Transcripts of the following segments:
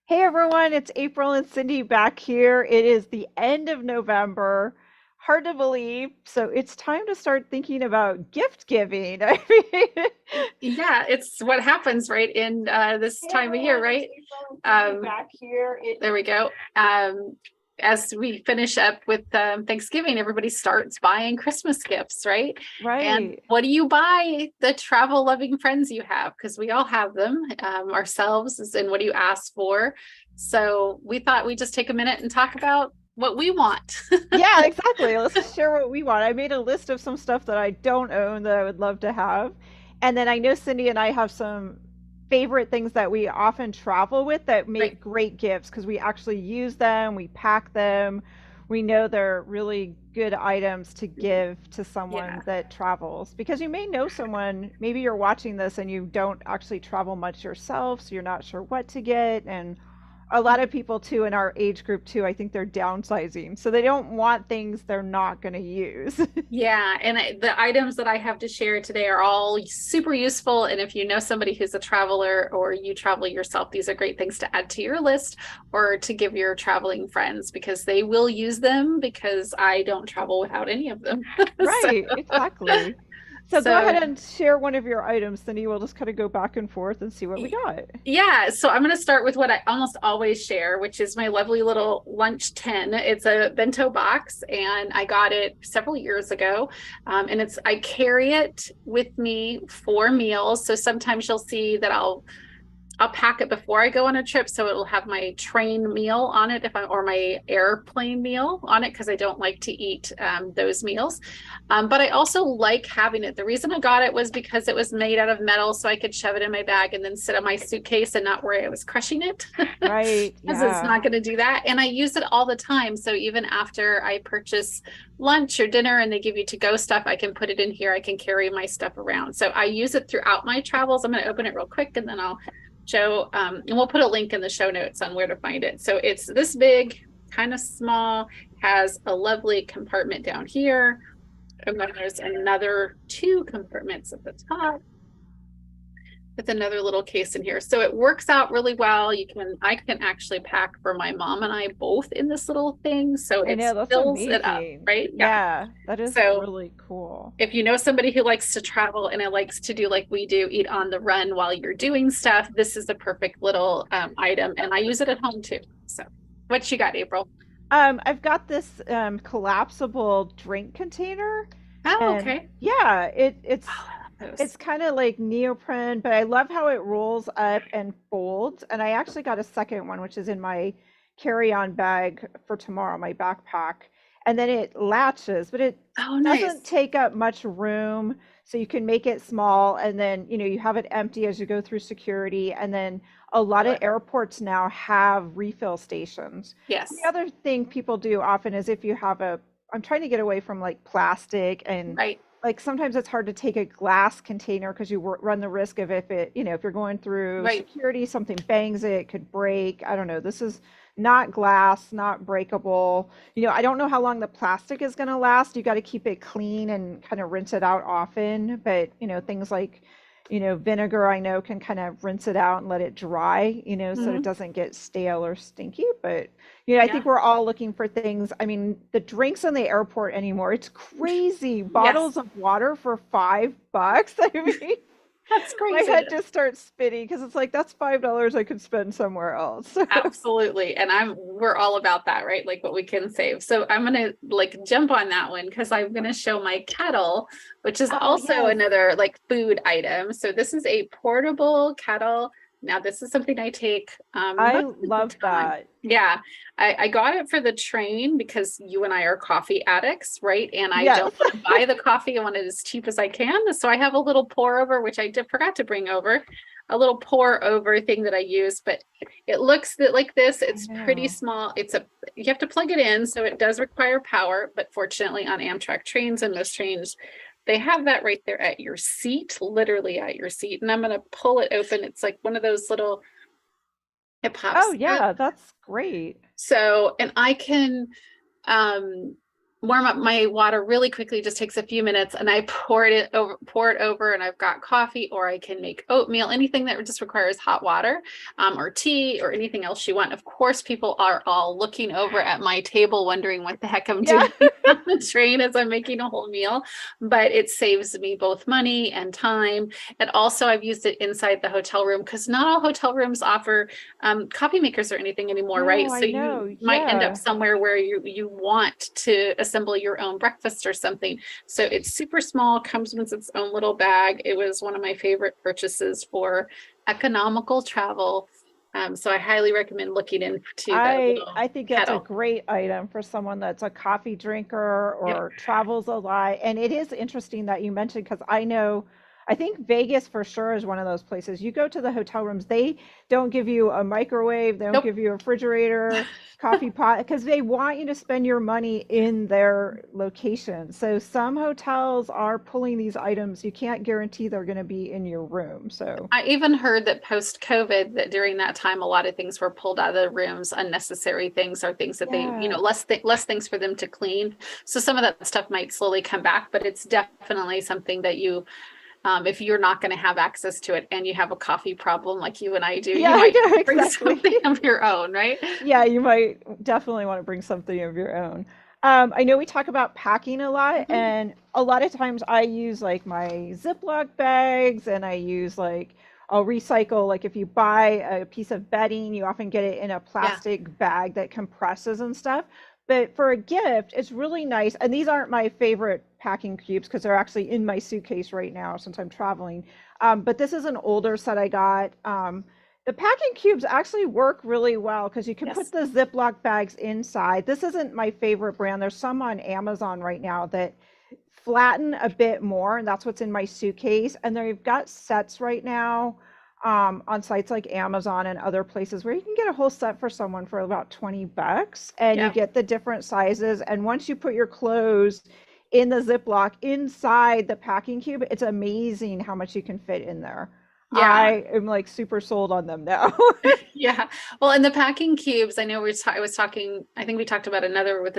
Hey everyone, it's April and Cindy back here. It is the end of November. Hard to believe. So it's time to start thinking about gift giving. I mean, Yeah, it's what happens right in this hey time of year, everyone, it's right? April and Cindy Um, back here. there we go. As we finish up with Thanksgiving, everybody starts buying Christmas gifts, right? And Right. what do you buy the travel loving friends you have? Because we all have them ourselves. And what do you ask for? So we thought we'd just take a minute and talk about what we want. Yeah, exactly. Let's just share what we want. I made a list of some stuff that I don't own that I would love to have. And then I know Cindy and I have some favorite things that we often travel with that Right. make great gifts because we actually use them, we pack them. We know they're really good items to give to Yeah. someone that travels because you may know someone, maybe you're watching this and you don't actually travel much yourself, so you're not sure what to get. And a lot of people too in our age group too, I think they're downsizing. So they don't want things they're not going to use. Yeah, and the items that I have to share today are all super useful. And if you know somebody who's a traveler or you travel yourself, these are great things to add to your list or to give your traveling friends because they will use them because I don't travel without any of them. So, Right, exactly. So go so ahead and share one of your items, Cindy. We'll just kind of go back and forth and see what we got. yeah, so I'm going to start with what I almost always share, which is my lovely little lunch tin. It's a bento box, and I got it several years ago. And I carry it with me for meals. So sometimes you'll see that I'll pack it before I go on a trip, so it'll have my train meal on it if I or my airplane meal on it because I don't like to eat those meals. But I also like having it. The reason I got it was because it was made out of metal, so I could shove it in my bag and then sit on my suitcase and not worry I was crushing it Right, because it's yeah. not going to do that. And I use it all the time. So even after I purchase lunch or dinner and they give you to go stuff, I can put it in here. I can carry my stuff around. So I use it throughout my travels. I'm going to open it real quick and then I'll show, and we'll put a link in the show notes on where to find it. So it's this big, kind of small, has a lovely compartment down here. And then there's another two compartments at the top with another little case in here. So it works out really well. I can actually pack for my mom and I both in this little thing. So I it know, that's fills it up, amazing. right? Yeah. Yeah, that is So really cool. if you know somebody who likes to travel and it likes to do like we do, eat on the run while you're doing stuff, this is a perfect little item. And I use it at home too. So what you got, April? I've got this collapsible drink container, Oh, and okay. yeah, Oh, I love those. it's kind of like neoprene, but I love how it rolls up and folds. And I actually got a second one, which is in my carry-on bag for tomorrow, my backpack. And then it latches, but it Oh, doesn't nice. take up much room. So you can make it small, and then, you have it empty as you go through security. And then a lot of airports now have refill stations. The Yes. other thing people do often is if you have I'm trying to get away from like plastic and Right. like sometimes it's hard to take a glass container because you run the risk of if it, if you're going through Right. security, something bangs it, it could break. I don't know. This is not glass, not breakable. I don't know how long the plastic is going to last. You got to keep it clean and kind of rinse it out often. But, things like, vinegar, I know can kind of rinse it out and let it dry, so it Hmm. doesn't get stale or stinky. But I think Yeah. we're all looking for things. I mean, the drinks in the airport anymore, it's crazy. Yes. Bottles of water for $5. I mean, That's my crazy. head just starts spinning because it's like that's $5 I could spend somewhere else. Absolutely. And we're all about that, right? Like what we can save. So I'm gonna like jump on that one because I'm gonna show my kettle, which is Oh, also yes. another like food item. So this is a portable kettle. Now this is something I take I most of the love time. that. Yeah. I got it for the train because you and I are coffee addicts, right? And I Yes. don't want to buy the coffee. I want it as cheap as I can. So I have a little pour over, which I did forgot to bring over, a little pour over thing that I use, but it looks like this. I It's pretty know. small. You have to plug it in, so it does require power, but fortunately on Amtrak trains and most trains, they have that right there at your seat, literally at your seat. And I'm going to pull it open. It's like one of those little, it Oh, pops up. yeah, that's great. So, and I can, um, warm up my water really quickly, just takes a few minutes, and I pour it over, and I've got coffee, or I can make oatmeal, anything that just requires hot water, or tea, or anything else you want. Of course, people are all looking over at my table wondering what the heck I'm Yeah. doing on the train as I'm making a whole meal, but it saves me both money and time. And also I've used it inside the hotel room, because not all hotel rooms offer coffee makers or anything anymore, No, right? I So know. you might end up Yeah. somewhere where you want to assemble your own breakfast or something. So it's super small, comes with its own little bag. It was one of my favorite purchases for economical travel. So I highly recommend looking into that little I think that's a kettle. great item for someone that's a coffee drinker Yep. or travels a lot. And it is interesting that you mentioned because I think Vegas for sure is one of those places. You go to the hotel rooms, they don't give you a microwave, they don't Nope. give you a refrigerator, coffee pot, because they want you to spend your money in their location. So some hotels are pulling these items. You can't guarantee they're going to be in your room. So I even heard that post COVID, that during that time, a lot of things were pulled out of the rooms, unnecessary things, or things that they, yeah. less things for them to clean. So some of that stuff might slowly come back, but it's definitely something that if you're not going to have access to it and you have a coffee problem like you and I do, Yeah, you I might know bring exactly. something of your own, right? Yeah, you might definitely want to bring something of your own. I know we talk about packing a lot, Mhm. and a lot of times I use like my Ziploc bags, and I use like I'll recycle. Like if you buy a piece of bedding, you often get it in a Yeah. plastic bag that compresses and stuff. But for a gift, it's really nice. And these aren't my favorite packing cubes because they're actually in my suitcase right now since I'm traveling. But this is an older set I got. The packing cubes actually work really well because you can put Yes. the Ziploc bags inside. This isn't my favorite brand. There's some on Amazon right now that flatten a bit more, and that's what's in my suitcase. And they've got sets right now on sites like Amazon and other places where you can get a whole set for someone for about 20 bucks, and you Yeah. get the different sizes. And once you put your clothes in the Ziploc inside the packing cube, it's amazing how much you can fit in there. Yeah. I am like super sold on them now. Yeah. Well, and the packing cubes, I know I was talking, I think we talked about another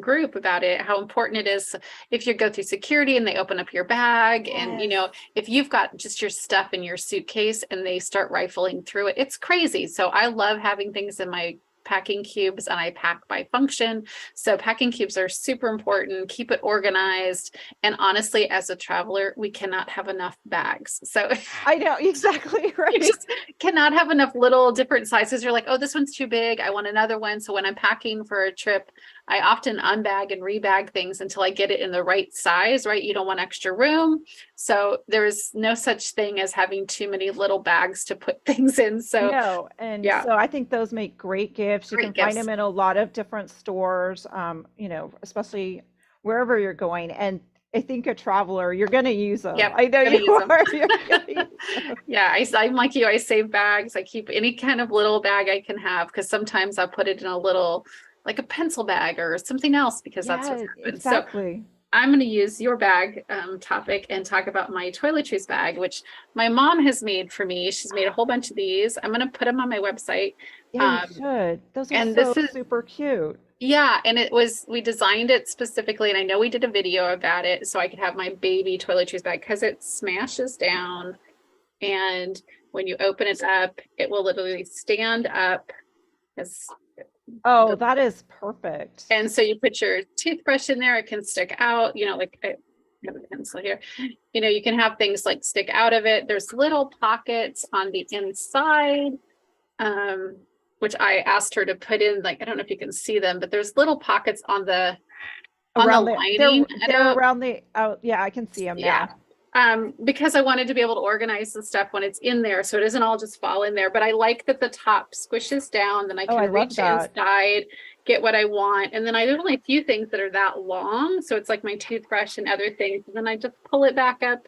group about it, how important it is if you go through security and they open up your bag, and Yes. if you've got just your stuff in your suitcase and they start rifling through it, it's crazy. So I love having things in my packing cubes, and I pack by function. So packing cubes are super important. Keep it organized. And honestly, as a traveler, we cannot have enough bags. So I know exactly you right. just cannot have enough little different sizes. You're like, oh, this one's too big. I want another one. So when I'm packing for a trip, I often unbag and rebag things until I get it in the right size, right? You don't want extra room. So there's no such thing as having too many little bags to put things in. So No, and yeah, so I think those make great gifts. You can great find gifts. them in a lot of different stores, especially wherever you're going. And I think a traveler, you're going to use them. Yep, I know gonna you use them. are. You're going to use them. Yeah, I'm like you. I save bags. I keep any kind of little bag I can have, because sometimes I put it in a little, like a pencil bag or something else, because that's what's Yeah, happened. So exactly. I'm going to use your bag topic and talk about my toiletries bag, which my mom has made for me. She's made a whole bunch of these. I'm going to put them on my website. Yeah, you Um, should. Those are and so this is, super cute. yeah, and we designed it specifically. And I know we did a video about it so I could have my baby toiletries bag, because it smashes down. And when you open it up, it will literally stand up as Oh, the, that is perfect. and so you put your toothbrush in there, it can stick out, like I have a pencil here. You can have things like stick out of it. There's little pockets on the inside, um, which I asked her to put in, like, I don't know if you can see them, but there's little pockets on the Around the lining. I they're don't, around the out. Yeah, I can see them yeah. now. Because I wanted to be able to organize the stuff when it's in there, so it doesn't all just fall in there. But I like that the top squishes down, then I Oh, I can love reach that. inside, get what I want. And then there's only a few things that are that long. So it's like my toothbrush and other things. And then I just pull it back up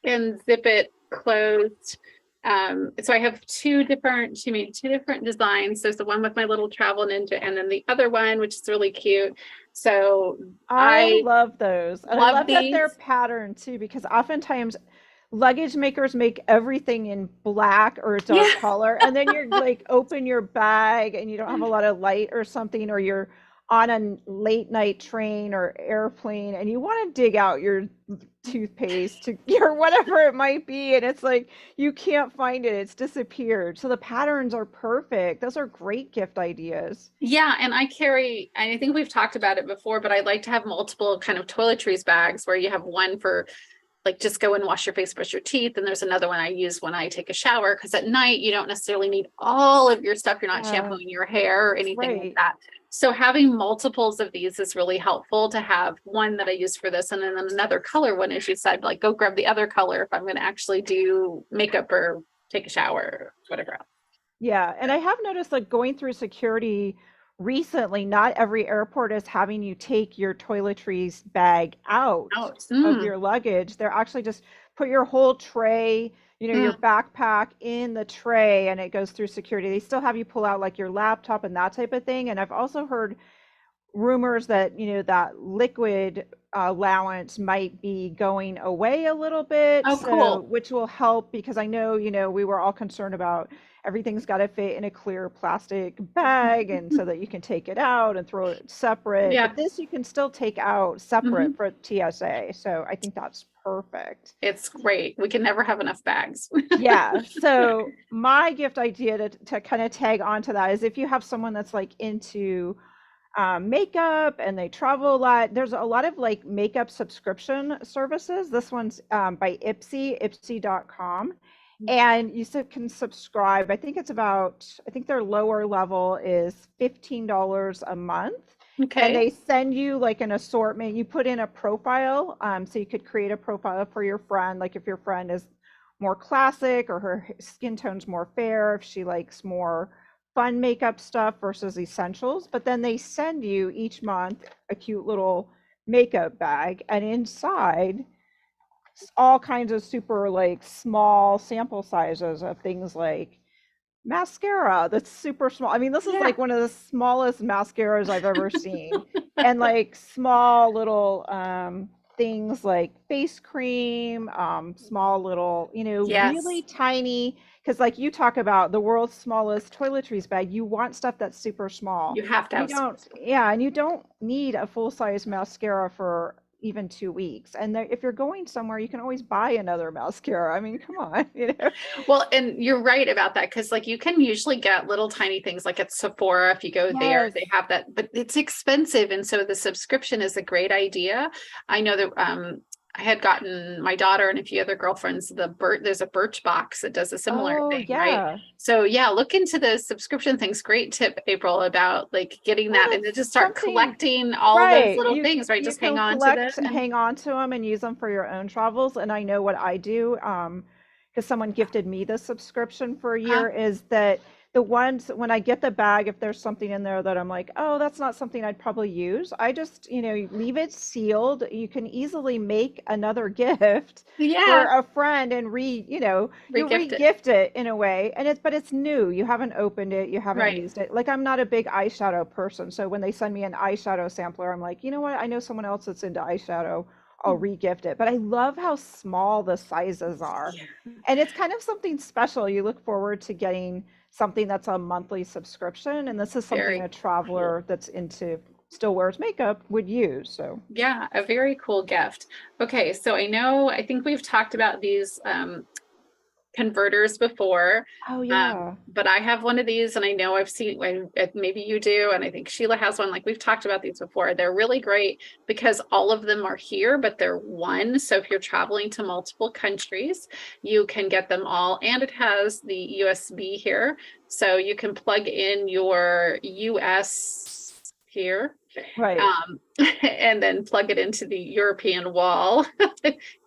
and zip it closed. So I have she made two different designs. There's the one with my little travel ninja, and then the other one, which is really cute. So I I love those. And I love love that they're these. patterned too, because oftentimes luggage makers make everything in black or a Yeah. dark color. And then you're like, open your bag and you don't have a lot of light or something, or you're on a late night train or airplane and you want to dig out your toothpaste to or whatever it might be, and it's like you can't find it, it's disappeared. So the patterns are perfect. Those are great gift ideas. Yeah, and I think we've talked about it before, but I like to have multiple kind of toiletries bags where you have one for like just go and wash your face, brush your teeth. And there's another one I use when I take a shower because at night you don't necessarily need all of your stuff. You're not Yeah, shampooing your hair or that's anything like right. that. So having multiples of these is really helpful to have one that I use for this and then another color one, as you said, like go grab the other color if I'm going to actually do makeup or take a shower or whatever else. Yeah, and I have noticed like going through security recently, not every airport is having you take your toiletries bag out Oh, of your luggage. They're actually just put your whole tray, your mm, backpack in the tray and it goes through security. They still have you pull out like your laptop and that type of thing. And I've also heard rumors that that liquid allowance might be going away a little bit, oh, so cool. which will help because I know we were all concerned about everything's got to fit in a clear plastic bag and so that you can take it out and throw it separate, Yeah. but this you can still take out separate Mhm. for TSA, so I think that's perfect. It's great. We can never have enough bags. Yeah, so my gift idea to kind of tag onto that is if you have someone that's like into makeup and they travel a lot. There's a lot of like makeup subscription services. This one's by Ipsy.com. And you can subscribe. I think their lower level is $15 a month. And Okay. they send you like an assortment. You put in a profile. So you could create a profile for your friend. Like if your friend is more classic or her skin tone's more fair, if she likes more fun makeup stuff versus essentials, but then they send you each month a cute little makeup bag, and inside all kinds of super like small sample sizes of things like mascara that's super small. I mean, this is Yeah. like one of the smallest mascaras I've ever seen. And like small little things like face cream, small little, really Yes. tiny, because like you talk about the world's smallest toiletries bag, you want stuff that's super small. You have to You have super don't, small. yeah, and you don't need a full size mascara for even 2 weeks. And if you're going somewhere, you can always buy another mascara. I mean, come on. Well, and you're right about that because, like, you can usually get little tiny things like at Sephora. If you go there, Yes. they have that, but it's expensive. And so the subscription is a great idea. I know that I had gotten my daughter and a few other girlfriends there's a Birchbox that does a similar Oh, thing, right? yeah. So yeah, look into the subscription things. Great tip, April, about like getting Well, that and then it's just start something, collecting all of those right. little You things, right? you Just hang can on to them collect, and hang on to them and use them for your own travels. And I know what I do, because someone gifted me the subscription for a uh, year, is that the ones when I get the bag, if there's something in there that I'm like, oh, that's not something I'd probably use, I just, leave it sealed. You can easily make another gift for yeah, a friend and you regift it. re-gift it in a way, and it's new. You haven't opened it, you haven't Right. used it. Like I'm not a big eyeshadow person, so when they send me an eyeshadow sampler, I'm like, you know what? I know someone else that's into eyeshadow. I'll re-gift it. But I love how small the sizes are. Yeah, And it's kind of something special. You look forward to getting something that's a monthly subscription, and this is something very a cool. traveler that's into still wears makeup would use. So, Yeah, a very cool gift. Okay, so I think we've talked about these converters before. oh yeah. But I have one of these and I know I've seen maybe you do, and I think Sheila has one. Like we've talked about these before. They're really great because all of them are here, but they're one. So if you're traveling to multiple countries, you can get them all. And it has the USB here. So you can plug in your US here Right. um, and then plug it into the European wall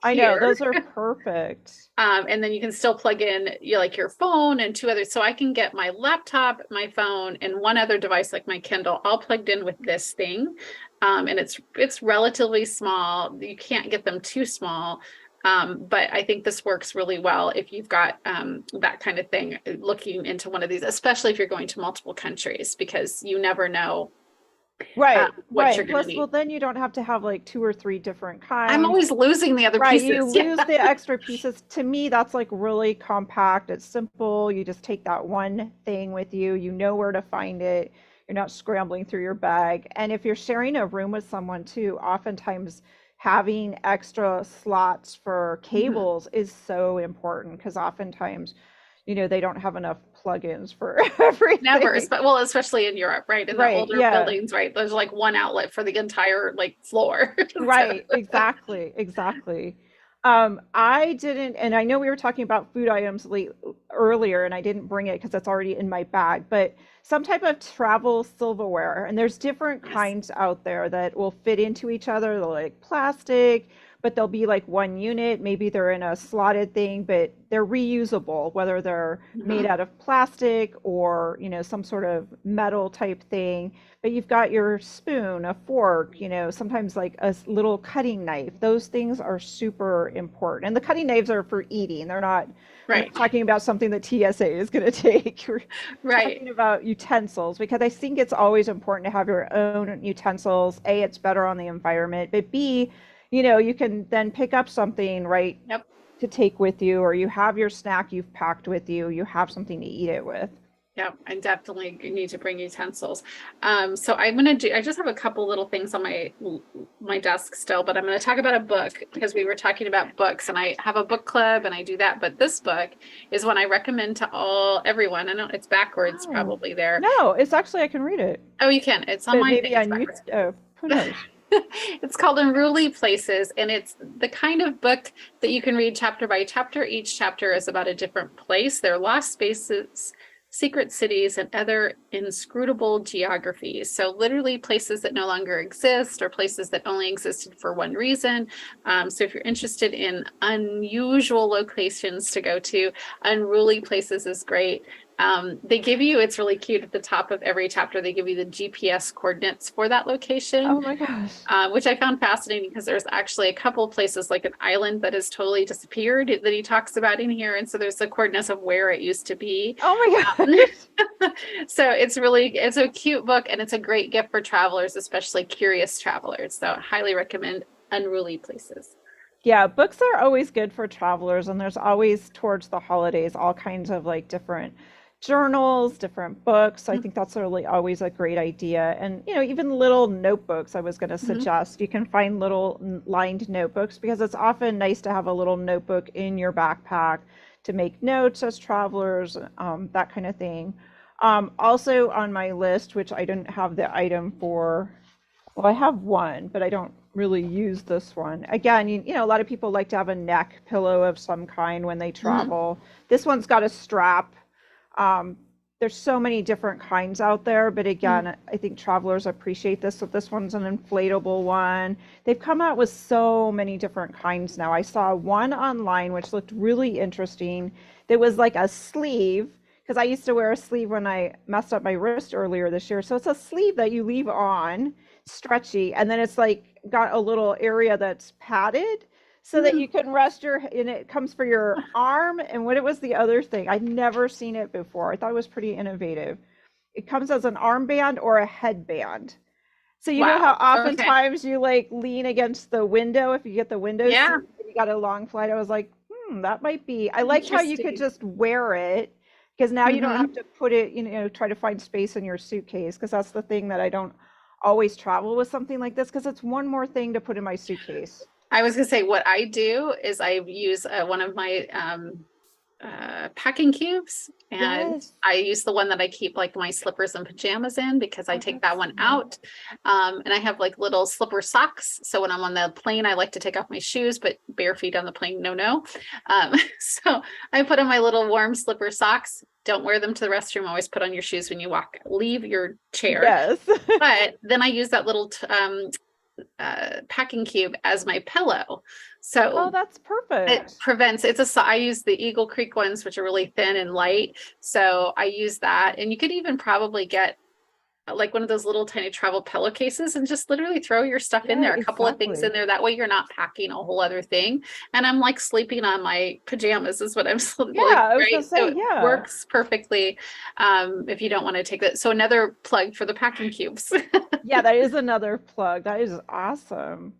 I know, here. those are perfect. And then you can still plug in like your phone and two others. So I can get my laptop, my phone, and one other device like my Kindle all plugged in with this thing. And it's relatively small. You can't get them too small. But I think this works really well if you've got that kind of thing looking into one of these, especially if you're going to multiple countries, because you never know Right, what right. you're And going to plus, well, need. then you don't have to have like two or three different I'm kinds. always losing the other Right, you pieces. Yeah. lose the extra pieces. To me, that's like really compact. It's simple. You just take that one thing with you. You know where to find it. You're not scrambling through your bag. And if you're sharing a room with someone too, oftentimes having extra slots for Mhm. cables is so important because oftentimes, they don't have enough plugins for Never, everything. well, especially in Europe, right? In the Right. older Yeah. buildings, right? There's like one outlet for the entire like floor. So, Right, exactly, exactly. I didn't, and I know we were talking about food items earlier, and I didn't bring it because it's already in my bag, but some type of travel silverware, and there's different yes. kinds out there that will fit into each other. They're like plastic, but they'll be like one unit. Maybe they're in a slotted thing, but they're reusable, whether they're made Mhm. out of plastic or, some sort of metal type thing. But you've got your spoon, a fork, sometimes like a little cutting knife. Those things are super important. And the cutting knives are for eating. We're not Right, talking about something that TSA is going to take. We're right. talking about utensils because I think it's always important to have your own utensils. A, it's better on the environment, but B, you can then pick up something, right, Yep. to take with you, or you have your snack you've packed with you, you have something to eat it with. Yeah, I definitely need to bring utensils. So I just have a couple little things on my desk still, but I'm gonna talk about a book because we were talking about books and I have a book club and I do that. But this book is one I recommend to everyone. I know it's backwards Oh, probably there. no, it's actually, I can read it. Oh, you can. It's on But my thing. maybe It's on you, backwards. who knows? It's called Unruly Places, and it's the kind of book that you can read chapter by chapter. Each chapter is about a different place. They're lost spaces, secret cities, and other inscrutable geographies. So, literally, places that no longer exist or places that only existed for one reason. So, if you're interested in unusual locations to go to, Unruly Places is great. They give you, it's really cute at the top of every chapter, they give you the GPS coordinates for that location, Oh my gosh. which I found fascinating because there's actually a couple places like an island that has totally disappeared that he talks about in here. And so there's the coordinates of where it used to be. Oh my Um, gosh. so it's a cute book and it's a great gift for travelers, especially curious travelers. So I highly recommend Unruly Places. Yeah, books are always good for travelers, and there's always towards the holidays all kinds of like different journals, different books. So I think that's really always a great idea. And, even little notebooks, I was going to Mhm. suggest. You can find little lined notebooks because it's often nice to have a little notebook in your backpack to make notes as travelers, that kind of thing. Also on my list, which I didn't have the item for, well, I have one, but I don't really use this one. Again, a lot of people like to have a neck pillow of some kind when they Mhm. travel. This one's got a strap. Um, there's so many different kinds out there, but Mhm. again, I think travelers appreciate this. So this one's an inflatable one. They've come out with so many different kinds now. I saw one online which looked really interesting. That was like a sleeve, because I used to wear a sleeve when I messed up my wrist earlier this year. So it's a sleeve that you leave on, stretchy, and then it's like got a little area that's padded so that Mhm. you can rest and it comes for your arm. And what it was the other thing, I'd never seen it before. I thought it was pretty innovative. It comes as an armband or a headband. So you know how Wow. Okay. oftentimes you like lean against the window if you get the window seat Yeah. and you got a long flight. I was like, that might be. I liked how you could Interesting. just wear it because now you don't have Hmm. to put it, try to find space in your suitcase, because that's the thing that I don't always travel with something like this because it's one more thing to put in my suitcase. I was gonna say what I do is I use one of my packing cubes, and Yes. I use the one that I keep like my slippers and pajamas in because I Oh, take that that's one smart. out. And I have like little slipper socks. So when I'm on the plane, I like to take off my shoes, but bare feet on the plane, no, no. So I put on my little warm slipper socks. Don't wear them to the restroom. Always put on your shoes when you walk. Leave your chair. Yes. But then I use that little packing cube as my pillow. Oh, So that's it perfect. prevents I use the Eagle Creek ones, which are really thin and light. So I use that. And you could even probably get like one of those little tiny travel pillowcases and just literally throw your stuff in Yeah, there, a couple of things in exactly. there. That way you're not packing a whole other thing. And I'm like sleeping on my pajamas is what I'm Yeah, like, I was gonna right? So say, it yeah. works perfectly if you don't want to take that. So another plug for the packing cubes. Yeah, that is another plug. That is awesome.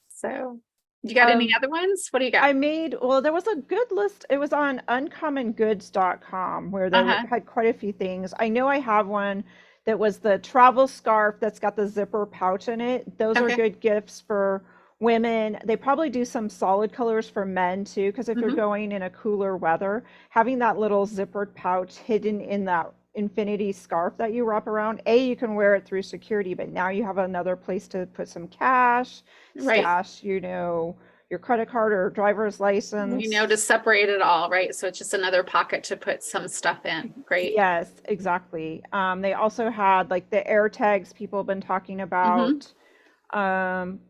So you got any Um, other ones? What do you got? well, there was a good list. It was on uncommongoods.com where Uh-huh. had quite a few things. I know I have one that was the travel scarf that's got the zipper pouch in it. Those are Okay. good gifts for women. They probably do some solid colors for men too, because if you're Hmm. going in a cooler weather, having that little zippered pouch hidden in that infinity scarf that you wrap around, you can wear it through security, but now you have another place to put some cash, Right. stash, your credit card or driver's We know to license. separate it all, right? So it's just another pocket to put some stuff in. Great. Yes, exactly. They also had like the air tags people have been talking Hmm. about.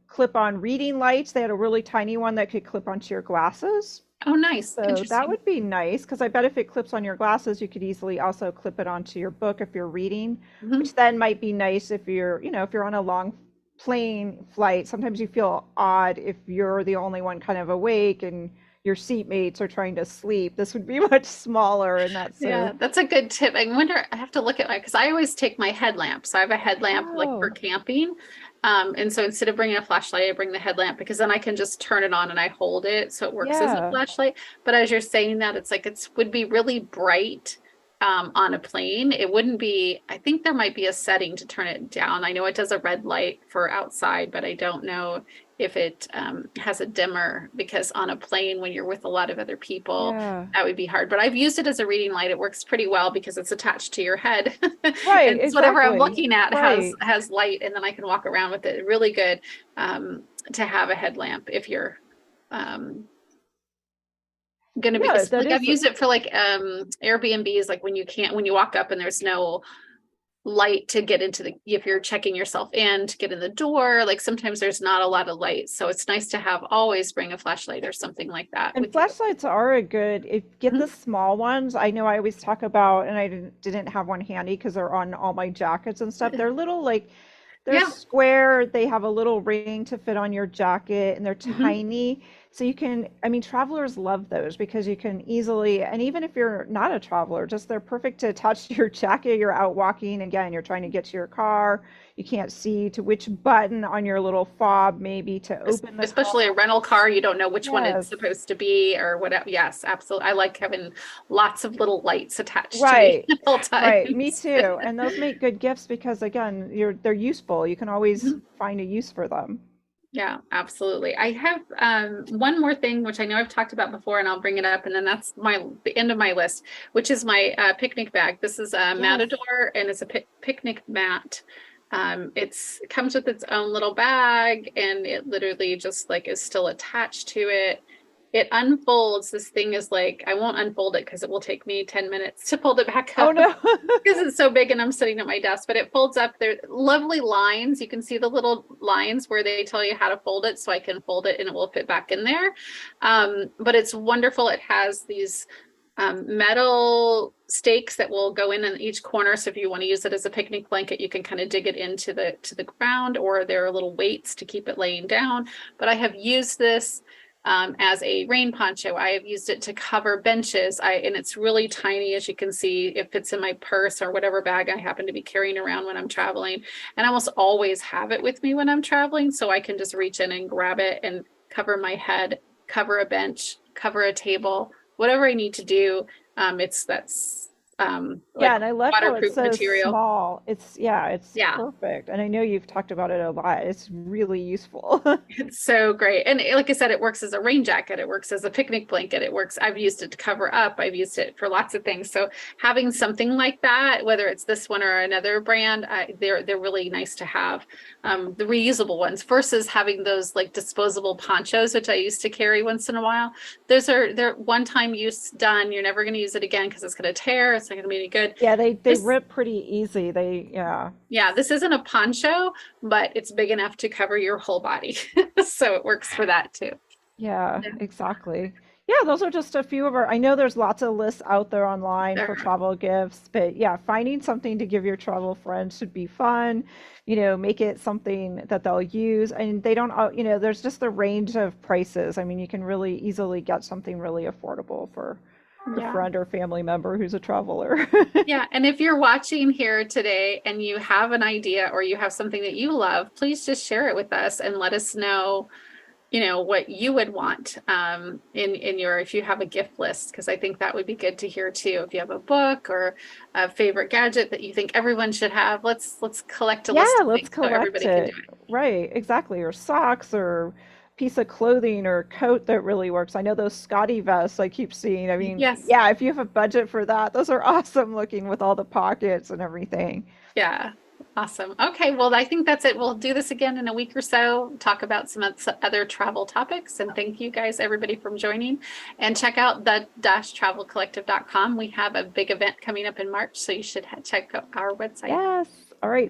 Clip-on reading lights. They had a really tiny one that could clip onto your glasses. Oh, nice. So that Interesting. would be nice because I bet if it clips on your glasses, you could easily also clip it onto your book if you're reading, Hmm. which then might be nice if if you're on a long plane flight. Sometimes you feel odd if you're the only one kind of awake and your seatmates are trying to sleep. This would be much smaller and not Yeah, so. that's a good tip. I wonder, I have to look at my, because I always take my headlamp. So I have a headlamp like for Oh, camping. And so instead of bringing a flashlight, I bring the headlamp because then I can just turn it on and I hold it so it works as a yeah. flashlight. But as you're saying that, it's like it would be really bright on a plane. It wouldn't be, I think there might be a setting to turn it down. I know it does a red light for outside, but I don't know if it has a dimmer because on a plane, when you're with a lot of other people, Yeah. that would be hard. But I've used it as a reading light. It works pretty well because it's attached to your head. Right, And so whatever I'm exactly. looking at has Right. light, and then I can walk around with it. Really good to have a headlamp if you're um, going to be Yeah, that like I've is. used it for like Airbnbs, like when you can't when you walk up and there's no light to get into the if you're checking yourself in to get in the door, like sometimes there's not a lot of light, so it's nice to have always bring a flashlight or something like that And with you. flashlights are a good, if get the Mhm. small ones. I know I always talk about, and I didn't have one handy because they're on all my jackets and stuff. They're little like they're Yeah. square, they have a little ring to fit on your jacket, and they're Hmm. tiny. So you can, I mean, travelers love those because you can easily, and even if you're not a traveler, just they're perfect to attach to your jacket. You're out walking, again, you're trying to get to your car. You can't see to which button on your little fob maybe to open the Especially a car. rental car, you don't know which one it's Yes. supposed to be or whatever. Yes, absolutely. I like having lots of little lights attached to me Right. at all Right. Me times. too. And those make good gifts because again, they're useful. You can always Mhm. find a use for them. Yeah, absolutely. I have one more thing, which I know I've talked about before, and I'll bring it up, and then that's the end of my list, which is my picnic bag. This is a Yes. Matador, and it's a picnic mat. It comes with its own little bag, and it literally just like is still attached to it. It unfolds. This thing is like I won't unfold it because it will take me 10 minutes to fold it back Oh up no. because it's so big and I'm sitting at my desk, but it folds up. There lovely lines. You can see the little lines where they tell you how to fold it, so I can fold it and it will fit back in there. But it's wonderful. It has these metal stakes that will go in each corner. So if you want to use it as a picnic blanket, you can kind of dig it into the ground, or there are little weights to keep it laying down. But I have used this as a rain poncho. I have used it to cover benches. And it's really tiny, as you can see. It fits in my purse or whatever bag I happen to be carrying around when I'm traveling. And I almost always have it with me when I'm traveling, so I can just reach in and grab it and cover my head, cover a bench, cover a table, whatever I need to do. That's Yeah, like and I love how it's waterproof so material. small. It's Yeah. perfect. And I know you've talked about it a lot. It's really useful. It's so great. And like I said, it works as a rain jacket. It works as a picnic blanket. It works. I've used it to cover up. I've used it for lots of things. So having something like that, whether it's this one or another brand, they're really nice to have. The reusable ones versus having those like disposable ponchos, which I used to carry once in a while. They're one time use done. You're never going to use it again because it's going to tear. It's not going to be any good. Yeah, they This rip pretty easy. Yeah. Yeah, this isn't a poncho, but it's big enough to cover your whole body. So it works for that too. Yeah, Yeah, exactly. Yeah, those are just a few of our, I know there's lots of lists out there online for there travel gifts, but yeah, finding something to give your travel friends should be fun. Make it something that they'll use. And they don't, there's just a range of prices. I mean, you can really easily get something really affordable for a yeah. friend or family member who's a traveler. Yeah. And if you're watching here today and you have an idea or you have something that you love, please just share it with us and let us know what you would want in your, if you have a gift list, because I think that would be good to hear too. If you have a book or a favorite gadget that you think everyone should have, let's collect a Yeah, list of let's things so collect everybody can do it. it. Right, exactly. Or socks or piece of clothing or coat that really works. I know those Scotty vests I keep seeing. I mean, Yes. yeah, if you have a budget for that, those are awesome looking with all the pockets and everything. Yeah. Awesome. Okay, well, I think that's it. We'll do this again in a week or so, talk about some other travel topics. And thank you guys, everybody, from joining. And check out the-travelcollective.com. We have a big event coming up in March, so you should check out our website. Yes. All right.